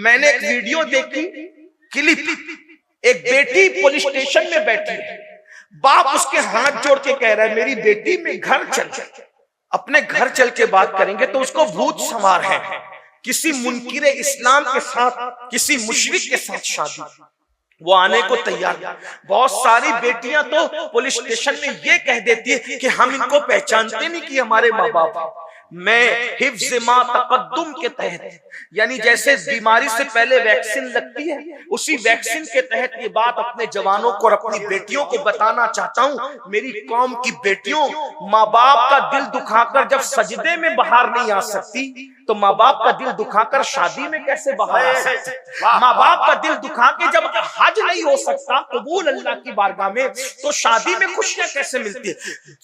میں نے ایک ویڈیو دیکھی، کلپ، ایک بیٹی پولیس اسٹیشن میں بیٹھی ہے، باپ اس کے ہاتھ جوڑ کے کہہ رہا ہے میری بیٹی میں گھر چل، اپنے گھر چل کے بات کریں گے تو اس کو بھوت سوار ہے، کسی منکر اسلام کے ساتھ، کسی مشرک کے ساتھ شادی، وہ آنے کو تیار۔ بہت ساری بیٹیاں تو پولیس اسٹیشن میں یہ کہہ دیتی ہے کہ ہم ان کو پہچانتے نہیں کہ ہمارے ماں باپ ہیں۔ میں حفظ ما تقدم کے تحت، یعنی جیسے بیماری سے پہلے ویکسین لگتی ہے، اسی ویکسین کے تحت یہ بات اپنے جوانوں کو اور اپنی بیٹیوں کو بتانا چاہتا ہوں۔ میری قوم کی بیٹیوں، ماں باپ کا دل دکھا کر جب سجدے میں بہار نہیں آ سکتی تو ماں باپ کا دل دکھا کر شادی میں کیسے بہار آ سکتی؟ ماں باپ کا دل دکھا کے جب حج نہیں ہو سکتا قبول اللہ کی بارگاہ میں تو شادی میں خوشیاں کیسے ملتی ہے؟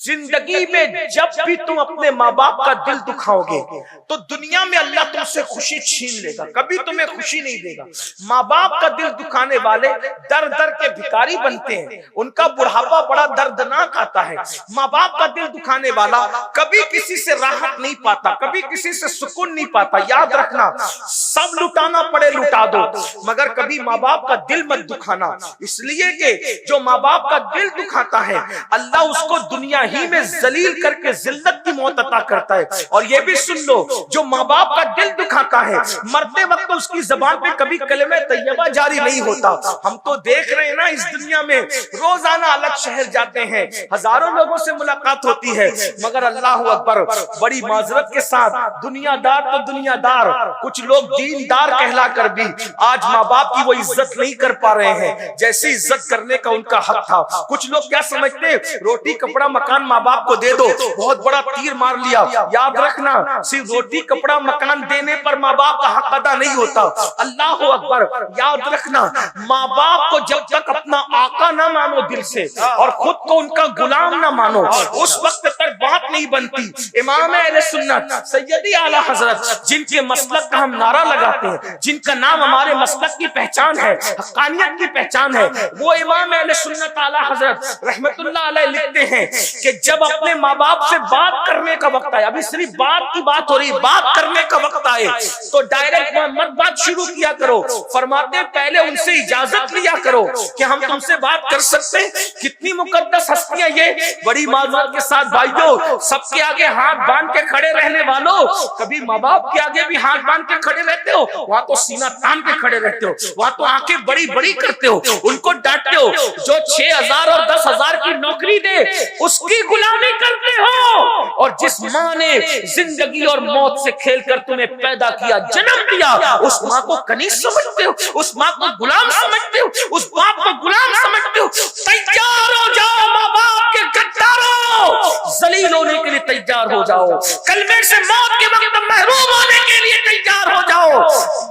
زندگی میں جب بھی تم اپنے ماں باپ کا دل دکھاؤ گے تو دنیا میں اللہ تم سے خوشی چھین لے گا، کبھی تمہیں خوشی نہیں دے گا۔ ماں باپ کا دل دکھانے والے در در کے بھکاری بنتے ہیں، ان کا بڑھاپا بڑا دردناک آتا ہے۔ ماں باپ کا دل دکھانے والا کبھی کسی سے راحت نہیں پاتا، کبھی کسی سے سکون نہیں پاتا۔ یاد رکھنا، سب لٹانا پڑے لٹا دو، مگر کبھی ماں باپ کا دل مت دکھانا، اس لیے کہ جو ماں باپ کا دل دکھاتا ہے اللہ اس کو دنیا ہی میں ذلیل کر کے ذلت کی موت عطا کرتا ہے۔ اور یہ بھی سن لو، جو ماں باپ کا دل دکھاتا ہے مرتے وقت اس کی زبان پہ کبھی کلمہ طیبہ جاری نہیں ہوتا۔ ہم تو دیکھ رہے ہیں نا اس دنیا میں روزانہ الگ شہر جاتے ہیں، ہزاروں لوگوں سے ملاقات ہوتی ہے، مگر اللہ اکبر بڑی معذرت کے ساتھ دنیا دار تو دنیا دار، کچھ لوگ دین دار کہلا کر بھی آج ماں باپ کی وہ عزت نہیں کر پا رہے ہیں جیسی عزت کرنے کا ان کا حق تھا۔ کچھ لوگ کیا سمجھتے ہیں روٹی کپڑا مکان ماں باپ کو دے دو، بہت بڑا تیر مار لیا۔ یاد رکھنا، صرف روٹی کپڑا مکان دینے پر ماں باپ کا حق ادا نہیں ہوتا۔ اللہ اکبر، یاد رکھنا، ماں باپ کو جب تک اپنا آقا نہ مانو دل سے اور خود کو ان کا غلام نہ مانو اس وقت تک بات نہیں بنتی۔ امام اہل سنت سیدی اعلی حضرت جن کے مسلک کا ہم نعرہ لگاتے ہیں، جن کا نام ہمارے مسلک کی پہچان ہے، حقانیت کی پہچان ہے، وہ امام اہل سنت اعلی حضرت رحمت اللہ علیہ لکھتے ہیں کہ جب اپنے ماں باپ سے بات کرنے کا وقت آئے، ابھی صرف بات کی بات ہو رہی، بات کرنے کا وقت آئے تو ڈائریکٹ مت بات شروع کیا کرو۔ فرماتے ہیں پہلے ان سے اجازت لیا کرو کہ ہم تم سے بات کر سکتے ہیں۔ کتنی مقدس ہستیاں یہ، بڑی معذرت کے ساتھ بھائیو، سب کے آگے ہاتھ باندھ کے کھڑے رہنے والوں، کبھی ماں باپ کے آگے بھی ہاتھ باندھ کے کھڑے رہتے ہو؟ وہاں تو سینہ تان کے کھڑے رہتے ہو، وہاں تو آنکھیں بڑی بڑی کرتے ہو، ان کو ڈانٹتے ہو۔ جو 6,000 اور 10,000 کی نوکری دے اس کی غلامی کرتے ہو، اور جس ماں نے زندگی اور موت سے کھیل کر تمہیں پیدا کیا، جنم دیا، اس ماں کو کنیز سمجھتے ہو، اس ماں کو غلام سمجھتے ہو، اس باپ کو غلام سمجھتے ہو۔ تیار ہو جاؤ ماں باپ کے غداروں، ذلیل ہونے کے لیے تیار ہو جاؤ، کلمے سے موت کے وقت محروم ہونے کے لیے تیار ہو جاؤ،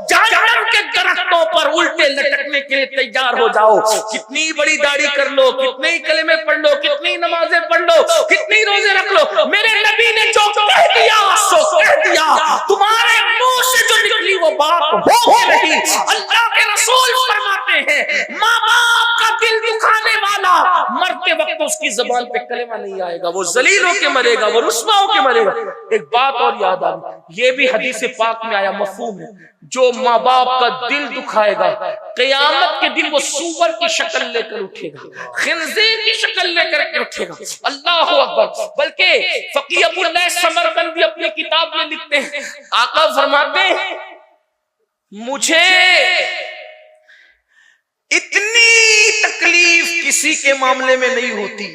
جہنم کے درختوں پر الٹے لٹکنے کے لیے تیار ہو جاؤ۔ کتنی بڑی داڑھی کر لو، کتنے کلمے پڑھ لو، کتنی نمازیں پڑھ لو، کتنی روزے رکھ لو، میرے نبی نے جو کہہ دیا سو کہہ دیا، تمہارے منہ سے جو نکلی وہ بات ہوگی نہیں۔ اللہ کے رسول فرماتے ہیں ماں باپ کا دل دکھانے والا مرتے وقت اس کی زبان پہ کلمہ نہیں آئے گا، وہ ذلیل ہو کے مرے گا، وہ رسوا ہو کے مرے گا۔ ایک بات اور یاد آ گئی، یہ بھی حدیث پاک میں آیا، مفہوم ہے، جو ماں باپ کا دل دکھائے گا قیامت کے دن وہ سور کی شکل لے کر اٹھے گا، خنزیر کی شکل لے کر اٹھے گا۔ اللہ اکبر۔ بلکہ فقیہ ابو اللہ سمرقندی اپنی کتاب میں لکھتے ہیں، آقا فرماتے ہیں مجھے اتنی تکلیف کسی کے معاملے میں نہیں ہوتی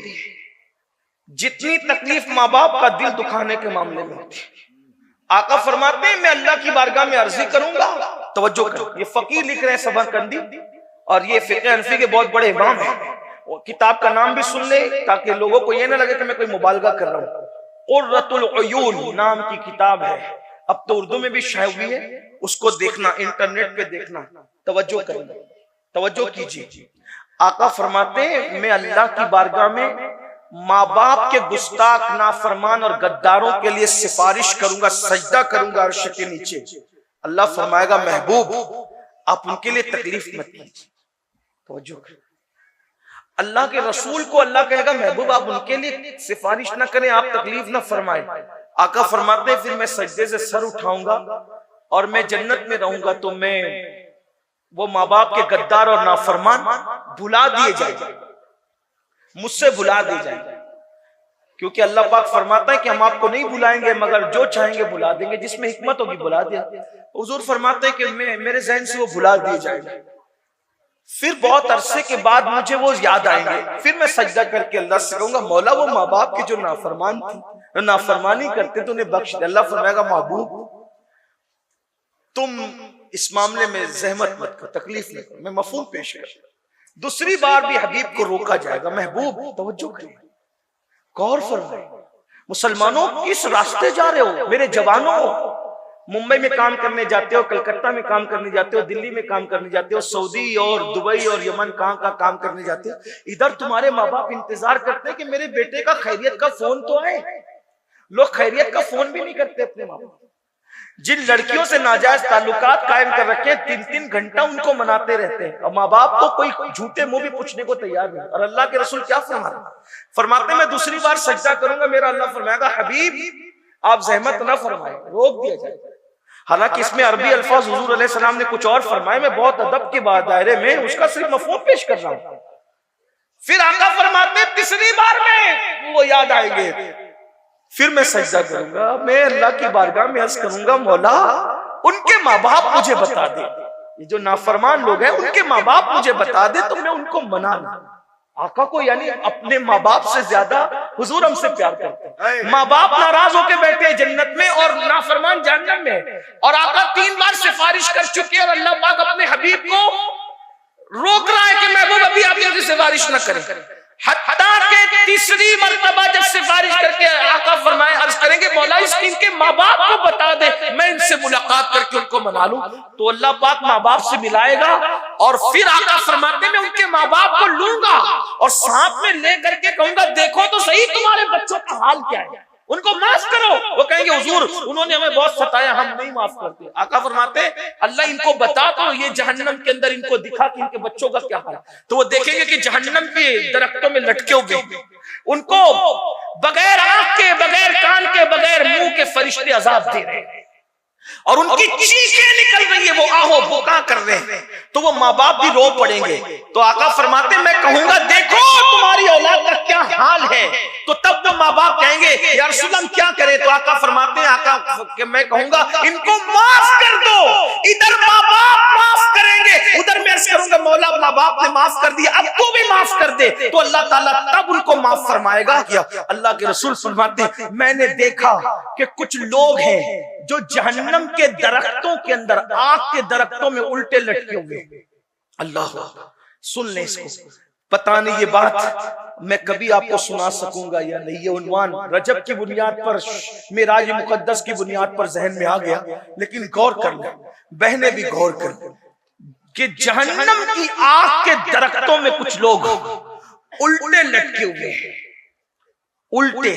جتنی تکلیف ماں باپ کا دل دکھانے کے معاملے میں ہوتی۔ آقا فرماتے ہیں میں اللہ کی بارگاہ میں عرضی کروں گا، توجہ کریں، یہ فقیر لکھ رہے ہیں سمرقندی، اور یہ فقہ حنفی کے بہت بڑے امام ہیں۔ کتاب کا نام بھی سن لے تاکہ لوگوں کو یہ نہ لگے کہ میں کوئی مبالغہ کر رہا ہوں۔ قرۃ العیون نام کی کتاب ہے، اب تو اردو میں بھی شائع ہوئی ہے، اس کو دیکھنا، انٹرنیٹ پہ دیکھنا، توجہ کریں، توجہ کیجیے۔ آقا فرماتے ہیں میں اللہ کی بارگاہ میں ماں باپ کے گستاخ، نافرمان اور غداروں کے لیے سفارش کروں گا، سجدہ کروں گا عرش کے نیچے۔ اللہ فرمائے گا محبوب آپ ان کے لیے تکلیف مت کیجیے، توجہ کریں۔ اللہ کے رسول کو اللہ کہے گا محبوب آپ ان کے لیے سفارش نہ کریں، آپ تکلیف نہ فرمائیں۔ آقا فرماتے ہیں پھر میں سجدے سے سر اٹھاؤں گا اور میں جنت میں رہوں گا تو میں وہ ماں باپ کے غدار اور نافرمان بھلا دیے جائیں گے، مجھ سے بھلا دیے جائیں گے، کیونکہ اللہ پاک فرماتا ہے کہ ہم آپ کو نہیں بلائیں گے مگر جو چاہیں گے بلا دیں گے، جس میں حکمت ہوگی بلا دیا۔ حضور فرماتے ہیں کہ میرے ذہن سے وہ بھلا دیے جائیں گے، پھر بہت عرصے کے بعد مجھے وہ یاد آئیں گے، پھر میں سجدہ کر کے اللہ سے کہوں گا مولا وہ ماں باپ کے جو نافرمان تھے، نافرمانی کرتے تو انہیں بخش دے۔ اللہ فرمائے گا محبوب تم اس معاملے میں زحمت مت کرو، تکلیف نہ کرو، میں مفہوم پیش کر۔ دوسری بار بھی حبیب کو روکا جائے گا، محبوب توجہ کریں، غور فرمائیں، مسلمانوں کس راستے جا رہے ہو؟ میرے جوانوں، ممبئی میں کام کرنے جاتے ہو، کلکتہ میں کام کرنے جاتے ہو، دلی میں کام کرنے جاتے ہو، سعودی اور دبئی اور یمن کہاں کا کام کرنے جاتے ہو، ادھر تمہارے ماں باپ انتظار کرتے ہیں کہ میرے بیٹے کا خیریت کا فون تو آئے۔ لوگ خیریت کا فون بھی نہیں کرتے اپنے ماں باپ۔ جن لڑکیوں سے ناجائز تعلقات قائم کر رکھے 3 گھنٹہ ان کو مناتے رہتے ہیں، اور ماں باپ کو کوئی جھوٹے منہ بھی پوچھنے کو تیار نہیں۔ اور اللہ کے رسول کیا فرماتے ہیں میں دوسری بار سجدہ کروں گا، میرا اللہ فرمائے گا حبیب آپ زحمت نہ فرمائیں، روک دیا جائے گا۔ حالانکہ اس میں عربی الفاظ حضور علیہ السلام نے کچھ اور فرمائے، میں بہت ادب کے بعد دائرے میں اس کا صرف مفہوم پیش کر رہا ہوں۔ پھر آقا فرماتے ہیں تیسری بار میں وہ یاد آئیں گے، پھر میں سجدہ کروں گا، میں اللہ کی بارگاہ میں عرض کروں گا مولا ان کے ماں باپ مجھے بتا دے، یہ جو نافرمان لوگ ہیں ان کے ماں باپ مجھے بتا دے تو میں ان کو منا لوں۔ آقا کو یعنی اپنے ماں باپ سے زیادہ حضور ہم سے پیار کرتے ہیں۔ ماں باپ ناراض ہو کے بیٹھے جنت میں اور نافرمان جہنم میں، اور آقا 3 بار سفارش کر چکے اور اللہ پاک اپنے حبیب کو روک رہا ہے کہ محبوب ابھی آپ یہ سفارش نہ کریں، حتیٰ کہ تیسری مرتبہ جب سفارش کر کے آقا فرمائے عرض کریں گے مولا اس ان کے ماں باپ کو بتا دے میں ان سے ملاقات کر کے ان کو منا لوں، تو اللہ پاک ماں باپ سے ملائے گا، اور پھر آقا فرماتے میں ان کے ماں باپ کو لوں گا اور ساتھ میں لے کر کے کہوں گا دیکھو تو صحیح تمہارے بچوں کا حال کیا ہے، ان کو معاف کرو۔ وہ کہیں گے حضور انہوں نے ہمیں بہت ستایا، ہم نہیں معاف کرتے۔ آقا فرماتے اللہ ان کو بتا تو یہ جہنم کے اندر ان کو دکھا کہ ان کے بچوں کا کیا حال ہے، تو وہ دیکھیں گے کہ جہنم کے درختوں میں لٹکے ہوئے ان کو بغیر آنکھ کے، بغیر کان کے، بغیر منہ کے فرشتے عذاب دے رہے ہیں، اور ان کی چیخیں نکل رہی ہیں، وہ آہو بکا کر رہے ہیں، تو وہ ماں باپ بھی رو پڑیں گے۔ تو آقا فرماتے میں کہوں گا دیکھو تمہاری اولاد کا کیا حال ہے، تو تب وہ ماں باپ کہیں گے یا رسول اللہ ہم کیا کریں، تو آقا فرماتے ہیں آقا کہ میں کہوں گا ان کو معاف کر دو، ادھر ماں باپ معاف کریں گے، ادھر میں عرض کروں گا مولا ماں باپ نے معاف کر دیا اب تو بھی معاف کر دے، تو اللہ تعالیٰ تب ان کو معاف فرمائے گا۔ اللہ کے رسول فرماتے ہیں میں نے دیکھا کہ کچھ لوگ ہیں جو جہنم کے درختوں کے اندر، آگ کے درختوں میں الٹے لٹکے ہوئے، اللہ سن لیں اس کو، پتہ نہیں یہ بات میں کبھی آپ کو سنا سکوں گا یا نہیں، یہ عنوان رجب کی بنیاد پر، معراج مقدس کی بنیاد پر ذہن میں آ گیا، لیکن غور کر لیں بہنیں بھی غور کر لیں کہ جہنم کی آگ کے درختوں میں کچھ لوگ الٹے لٹکے ہوئے ہیں، الٹے۔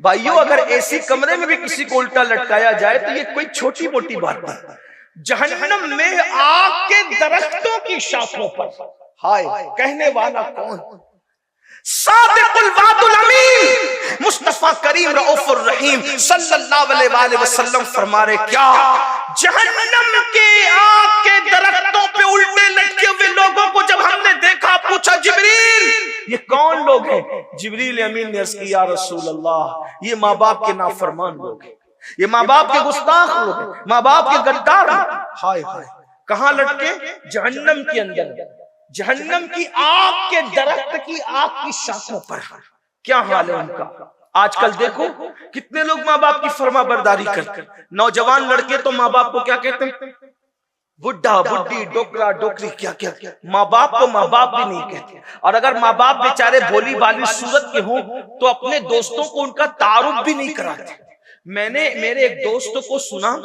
بھائیو اگر ایسی کمرے میں بھی کسی کو الٹا لٹکایا جائے تو یہ کوئی چھوٹی موٹی بات نہیں، جہنم میں آگ کے درختوں کی شاخوں پر، ہائے کہنے والا کون؟ صادق الوعد الامین مصطفیٰ کریم رؤوف الرحیم صلی اللہ علیہ وآلہ وسلم فرما رہے کیا جہنم کے آگ کے درختوں پہ الٹے لٹکے ہوئے لوگوں کو جب ہم نے دیکھا پوچھا جبریل یہ کون لوگ ہیں؟ جبریل امین نے عرض کی یا رسول اللہ یہ ماں باپ کے نافرمان لوگ ہیں، یہ ماں باپ کے گستاخ لوگ ہیں، ماں باپ کے غدار ہیں۔ ہائے ہائے کہاں لٹکے؟ جہنم کے اندر، جہنم کی آگ کے درخت کی آگ کی شاخوں پر۔ کیا حال ہے ان کا؟ آج کل دیکھو کتنے لوگ ماں باپ کی فرما برداری کرتے ہیں، نوجوان لڑکے تو ماں باپ کو کیا کہتے ہیں؟ بڈھا بڈھی ڈوکرا ڈوکری، کیا کیا ماں باپ کو ماں باپ بھی نہیں کہتے، اور اگر ماں باپ بیچارے بھولی بالی صورت کے ہوں تو اپنے دوستوں کو ان کا تعارف بھی نہیں کراتے۔ میں نے میرے ایک دوست کو سنا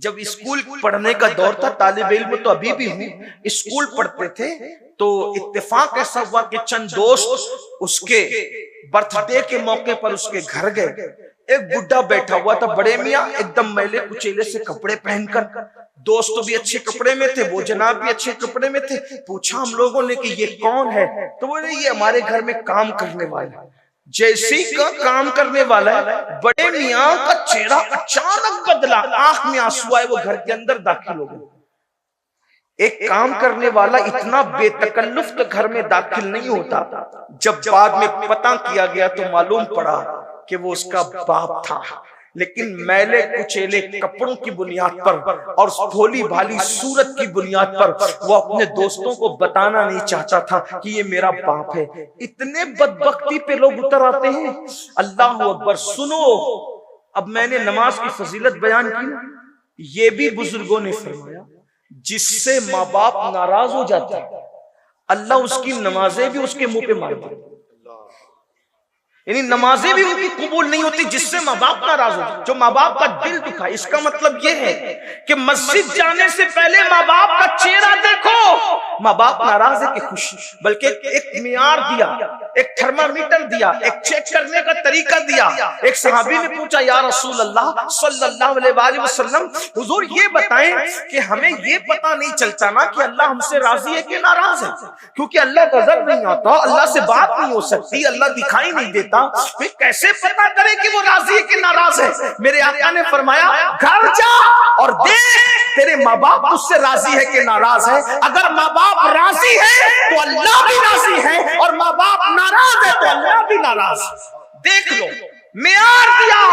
جب اسکول پڑھنے کا دور تھا، طالب علم تو ابھی بھی ہوں، اسکول پڑھتے تھے تو اتفاق ایسا ہوا کہ چند دوست اس کے برتھ ڈے کے موقع پر اس کے گھر گئے، ایک بڈھا بیٹھا ہوا تھا، بڑے میاں ایک دم میلے کچیلے سے کپڑے پہن کر، دوست بھی اچھے کپڑے میں تھے، وہ جناب بھی اچھے کپڑے میں تھے۔ پوچھا ہم لوگوں نے کہ یہ کون ہے؟ تو وہ یہ ہمارے گھر میں کام کرنے والا۔ جیسی کا کام کرنے والا ہے، بڑے میاں کا چہرہ اچانک بدلا، آنکھ میں آنسو آئے، وہ گھر کے اندر داخل ہو گئے۔ ایک کام کرنے والا اتنا بے تکلف تو گھر میں داخل نہیں ہوتا، جب بعد میں پتہ کیا گیا تو معلوم پڑا کہ وہ اس کا باپ تھا، لیکن میلے کچیلے کپڑوں کی بنیاد پر اور بھولی بھالی صورت کی بنیاد پر وہ اپنے دوستوں کو بتانا نہیں چاہتا تھا کہ یہ میرا باپ ہے۔ اتنے بدبختی پہ لوگ اتر آتے ہیں۔ اللہ اکبر، سنو، اب میں نے نماز کی فضیلت بیان کی، یہ بھی بزرگوں نے فرمایا جس سے ماں باپ ناراض ہو جاتا ہے اللہ اس کی نمازیں بھی اس کے منہ پہ مار دیتا ہے، یعنی نمازیں بھی ان کی قبول نہیں ہوتی جس سے ماں باپ ناراض ہو، جو ماں باپ کا دل دکھا۔ اس کا مطلب یہ ہے کہ مسجد جانے سے پہلے ماں باپ کا چہرہ دیکھو، ماں باپ ناراض ہے کہ خوش، بلکہ ایک معیار دیا، ایک تھرمامیٹر دیا، ایک چیک کرنے کا طریقہ دیا۔ ایک صحابی نے پوچھا یا رسول اللہ صلی اللہ علیہ وآلہ وسلم، حضور یہ بتائیں کہ ہمیں یہ پتہ نہیں چلتا نا کہ اللہ ہم سے راضی ہے کہ ناراض ہے، کیونکہ اللہ غضب نہیں آتا، اللہ سے بات نہیں ہو سکتی، اللہ دکھائی نہیں دیتا، پھر کیسے پتہ کرے کہ وہ راضی ہے کہ ناراض ہے؟ میرے آقا نے فرمایا گھر جا اور دیکھ تیرے ماں باپ تجھ سے راضی ہے کہ ناراض ہے۔ اگر ماں باپ راضی ہے تو اللہ بھی راضی ہے، اور ماں باپ ناراض ہے تو اللہ بھی ناراض ہے۔ دیکھ لو، معیار دیا۔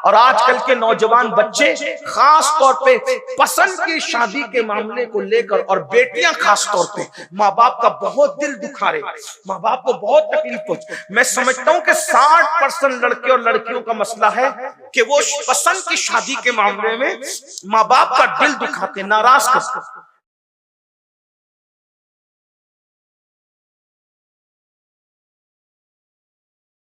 اور آج کل کے نوجوان بچے خاص طور پہ پسند کی شادی کے معاملے کو لے کر، اور بیٹیاں خاص طور پہ ماں باپ کا بہت دل دکھا رہے، ماں باپ کو بہت تکلیف پہنچ۔ میں سمجھتا ہوں کہ 60% لڑکے اور لڑکیوں کا مسئلہ ہے کہ وہ پسند کی شادی کے معاملے میں ماں باپ کا دل دکھاتے، ناراض کرتے۔